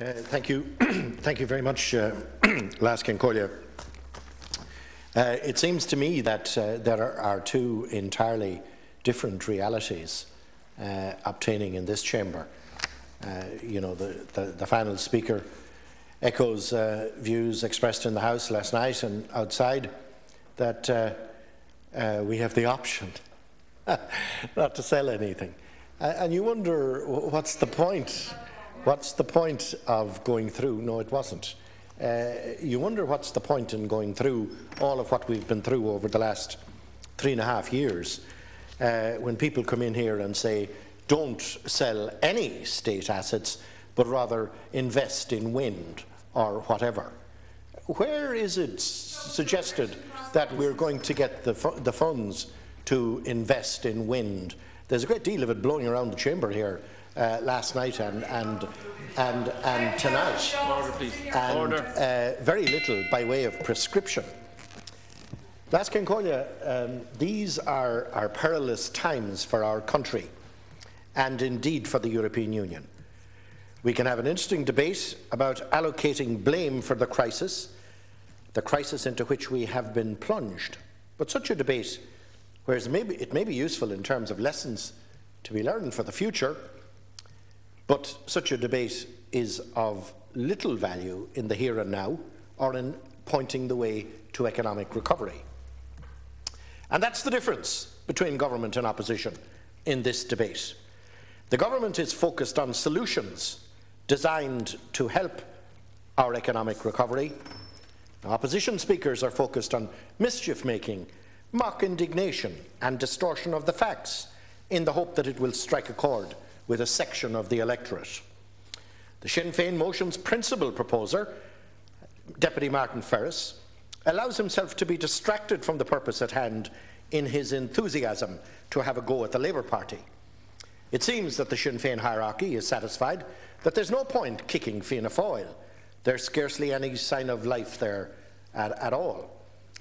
Thank you. Thank you very much, Laskin Collier. It seems to me that there are two entirely different realities obtaining in this chamber. You know, the panel speaker echoes views expressed in the House last night and outside that we have the option not to sell anything. And you wonder, what's the point? What's the point of going through? No, it wasn't. You wonder what's the point in going through all of what we've been through over the last 3.5 years when people come in here and say, don't sell any state assets, but rather invest in wind or whatever. Where is it suggested that we're going to get the funds to invest in wind? There's a great deal of it blowing around the chamber here last night and tonight. Order, please. And Order. Very little by way of prescription. Laskin Collier, these are perilous times for our country and indeed for the European Union. We can have an interesting debate about allocating blame for the crisis into which we have been plunged. But such a debate, whereas it may be useful in terms of lessons to be learned for the future, but such a debate is of little value in the here and now or in pointing the way to economic recovery. And that's the difference between government and opposition in this debate. The government is focused on solutions designed to help our economic recovery. Opposition speakers are focused on mischief-making, mock indignation and distortion of the facts in the hope that it will strike a chord with a section of the electorate. The Sinn Féin motion's principal proposer, Deputy Martin Ferris, allows himself to be distracted from the purpose at hand in his enthusiasm to have a go at the Labour Party. It seems that the Sinn Féin hierarchy is satisfied that there's no point kicking Fianna Fáil. There's scarcely any sign of life there at all.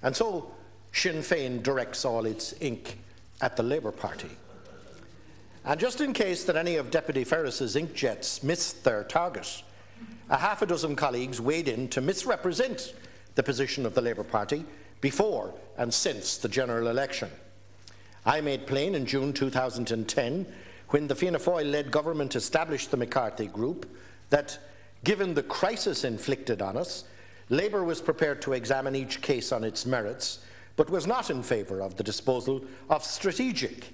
And so Sinn Féin directs all its ink at the Labour Party. And just in case that any of Deputy Ferris's inkjets missed their target, a half a dozen colleagues weighed in to misrepresent the position of the Labour Party before and since the general election. I made plain in June 2010, when the Fianna Fáil-led government established the McCarthy Group, that given the crisis inflicted on us, Labour was prepared to examine each case on its merits, but was not in favour of the disposal of strategic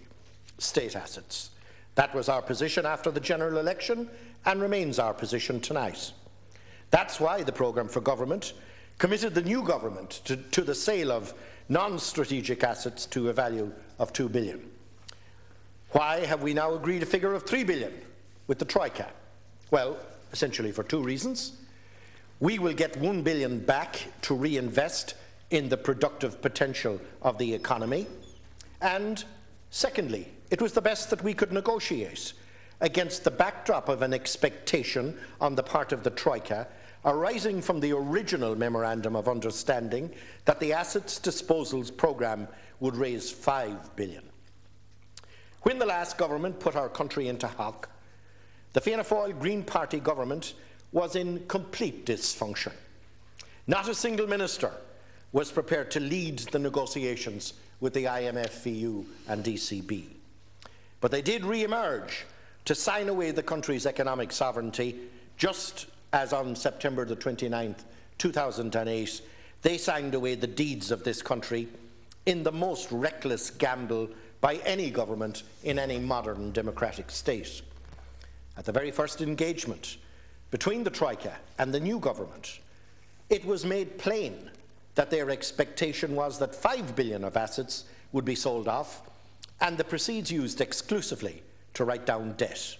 state assets. That was our position after the general election and remains our position tonight. That's why the programme for government committed the new government to the sale of non-strategic assets to a value of €2 billion. Why have we now agreed a figure of €3 billion with the Troika? Well, essentially for two reasons. We will get €1 billion back to reinvest in the productive potential of the economy. And secondly, it was the best that we could negotiate against the backdrop of an expectation on the part of the Troika arising from the original Memorandum of Understanding that the Assets Disposals Programme would raise €5 billion. When the last government put our country into hock, the Fianna Fáil Green Party government was in complete dysfunction. Not a single minister was prepared to lead the negotiations with the IMF, EU and ECB. But they did re-emerge to sign away the country's economic sovereignty, just as on September the 29th, 2008, they signed away the deeds of this country in the most reckless gamble by any government in any modern democratic state. At the very first engagement between the Troika and the new government, it was made plain that their expectation was that €5 billion of assets would be sold off and the proceeds used exclusively to write down debt.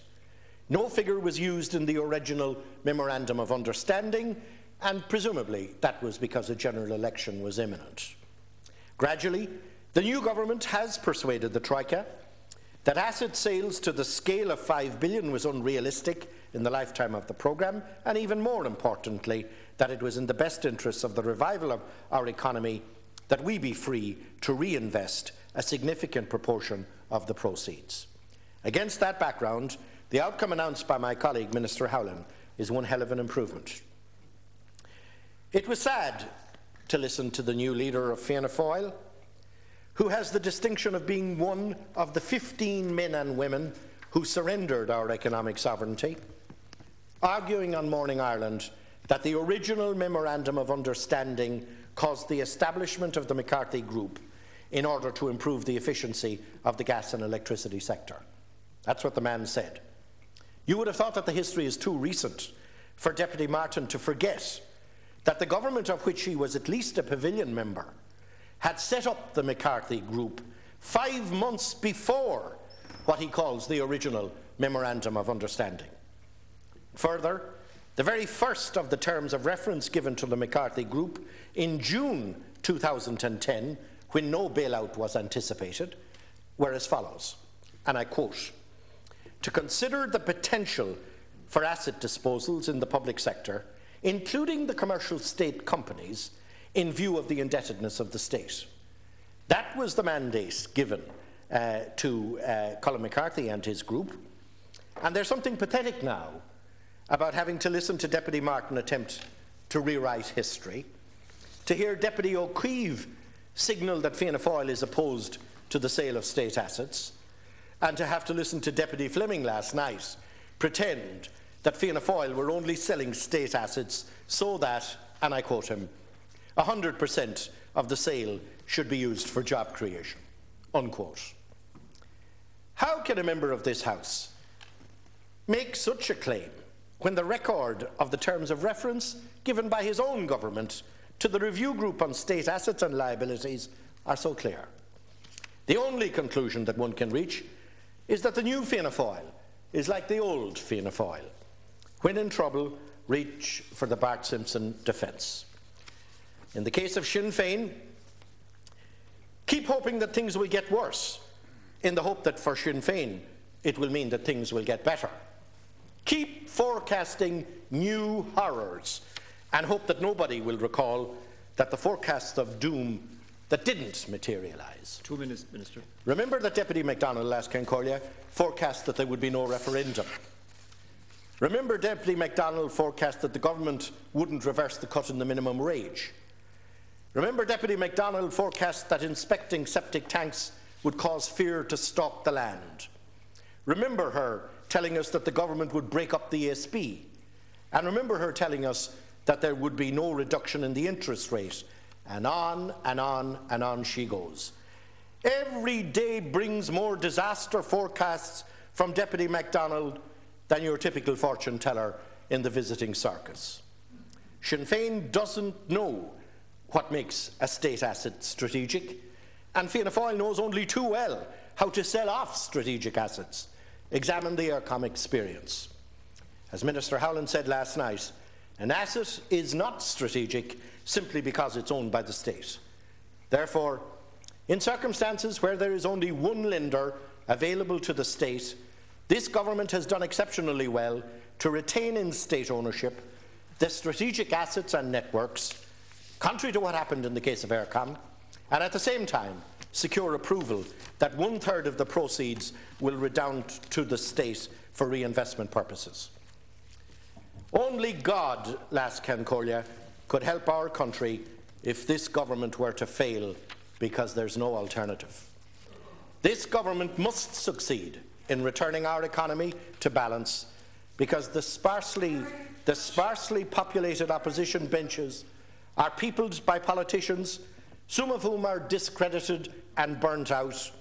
No figure was used in the original Memorandum of Understanding, and presumably that was because a general election was imminent. Gradually, the new government has persuaded the Troika that asset sales to the scale of €5 billion was unrealistic in the lifetime of the programme, and even more importantly, that it was in the best interests of the revival of our economy that we be free to reinvest a significant proportion of the proceeds. Against that background, the outcome announced by my colleague, Minister Howlin, is one hell of an improvement. It was sad to listen to the new leader of Fianna Fáil, who has the distinction of being one of the 15 men and women who surrendered our economic sovereignty, arguing on Morning Ireland that the original Memorandum of Understanding caused the establishment of the McCarthy Group in order to improve the efficiency of the gas and electricity sector. That's what the man said. You would have thought that the history is too recent for Deputy Martin to forget that the government of which he was at least a pavilion member had set up the McCarthy Group 5 months before what he calls the original Memorandum of Understanding. Further, the very first of the terms of reference given to the McCarthy Group in June 2010, when no bailout was anticipated, were as follows, and I quote, "To consider the potential for asset disposals in the public sector, including the commercial state companies, in view of the indebtedness of the state." That was the mandate given to Colin McCarthy and his group. And there's something pathetic now about having to listen to Deputy Martin attempt to rewrite history, to hear Deputy O'Keefe signal that Fianna Fáil is opposed to the sale of state assets, and to have to listen to Deputy Fleming last night pretend that Fianna Fáil were only selling state assets so that, and I quote him, 100% of the sale should be used for job creation, unquote. How can a member of this House make such a claim when the record of the terms of reference given by his own government to the review group on state assets and liabilities are so clear? The only conclusion that one can reach is that the new Fianna Fáil is like the old Fianna Fáil. When in trouble, reach for the Bart Simpson defence. In the case of Sinn Féin, keep hoping that things will get worse, in the hope that for Sinn Féin it will mean that things will get better. Keep forecasting new horrors and hope that nobody will recall that the forecasts of doom that didn't materialise. 2 minutes, Minister. Remember that Deputy MacDonald last Concordia forecast that there would be no referendum. Remember Deputy MacDonald forecast that the government wouldn't reverse the cut in the minimum wage. Remember Deputy MacDonald forecast that inspecting septic tanks would cause fear to stalk the land. Remember her telling us that the government would break up the ESB. And remember her telling us that there would be no reduction in the interest rate. And on and on and on she goes. Every day brings more disaster forecasts from Deputy MacDonald than your typical fortune teller in the visiting circus. Sinn Féin doesn't know what makes a state asset strategic, and Fianna Fáil knows only too well how to sell off strategic assets. Examine the Eircom experience. As Minister Howland said last night, an asset is not strategic simply because it's owned by the state. Therefore, in circumstances where there is only one lender available to the state, this government has done exceptionally well to retain in state ownership the strategic assets and networks, contrary to what happened in the case of Eircom, and at the same time secure approval that 1/3 of the proceeds will redound to the state for reinvestment purposes. Only God, Las Concordia, could help our country if this government were to fail, because there's no alternative. This government must succeed in returning our economy to balance, because the sparsely populated opposition benches are peopled by politicians, some of whom are discredited and burnt out.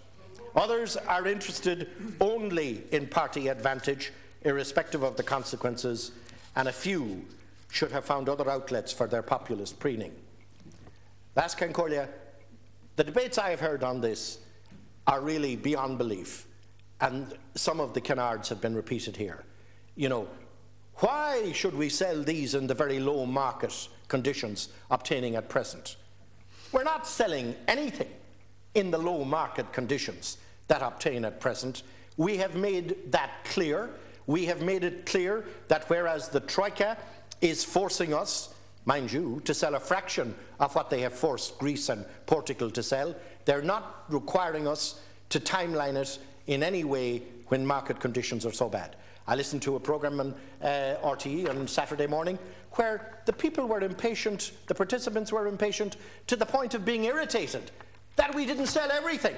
Others are interested only in party advantage, irrespective of the consequences, and a few should have found other outlets for their populist preening. Las Concordia, the debates I have heard on this are really beyond belief, and some of the canards have been repeated here. You know, why should we sell these in the very low market conditions obtaining at present? We're not selling anything in the low market conditions that obtain at present. We have made that clear. We have made it clear that whereas the Troika is forcing us, mind you, to sell a fraction of what they have forced Greece and Portugal to sell, they're not requiring us to timeline it in any way when market conditions are so bad. I listened to a programme on RTE on Saturday morning where the people were impatient, the participants were impatient, to the point of being irritated that we didn't sell everything.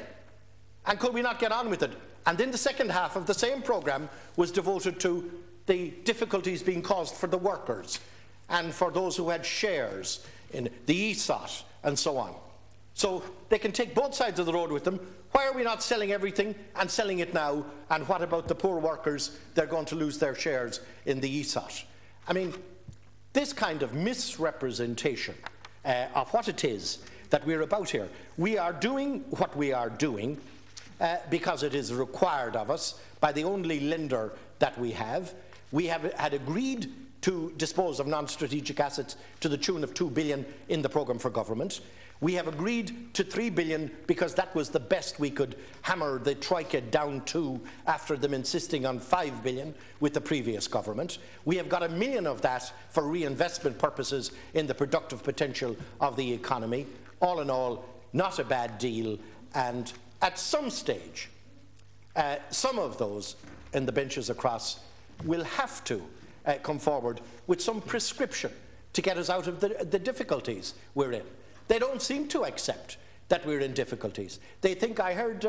And could we not get on with it? And then the second half of the same programme was devoted to the difficulties being caused for the workers and for those who had shares in the ESOT and so on. So they can take both sides of the road with them. Why are we not selling everything and selling it now? And what about the poor workers? They're going to lose their shares in the ESOT. I mean, this kind of misrepresentation of what it is that we're about here. We are doing what we are doing because it is required of us by the only lender that we have. We have had agreed to dispose of non-strategic assets to the tune of $2 billion in the programme for government. We have agreed to $3 billion because that was the best we could hammer the Troika down to after them insisting on $5 billion with the previous government. We have got $1 million of that for reinvestment purposes in the productive potential of the economy. All in all, not a bad deal, and at some stage, some of those in the benches across will have to come forward with some prescription to get us out of the difficulties we're in. They don't seem to accept that we're in difficulties. They think, I heard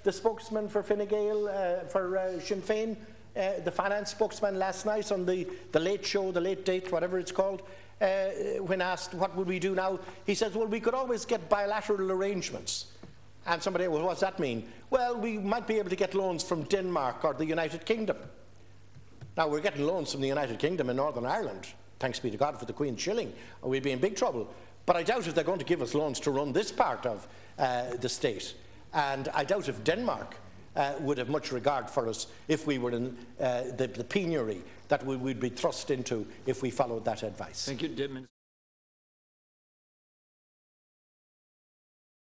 the spokesman for Fine Gael, for Sinn Féin, the finance spokesman last night on the Late Show, the Late Date, whatever it's called, when asked what would we do now, he says, well, we could always get bilateral arrangements. And somebody, well, what's that mean? Well, we might be able to get loans from Denmark or the United Kingdom. Now, we're getting loans from the United Kingdom and Northern Ireland, thanks be to God for the Queen's shilling, or we'd be in big trouble. But I doubt if they're going to give us loans to run this part of the state. And I doubt if Denmark would have much regard for us if we were in the penury that we would be thrust into if we followed that advice. Thank you,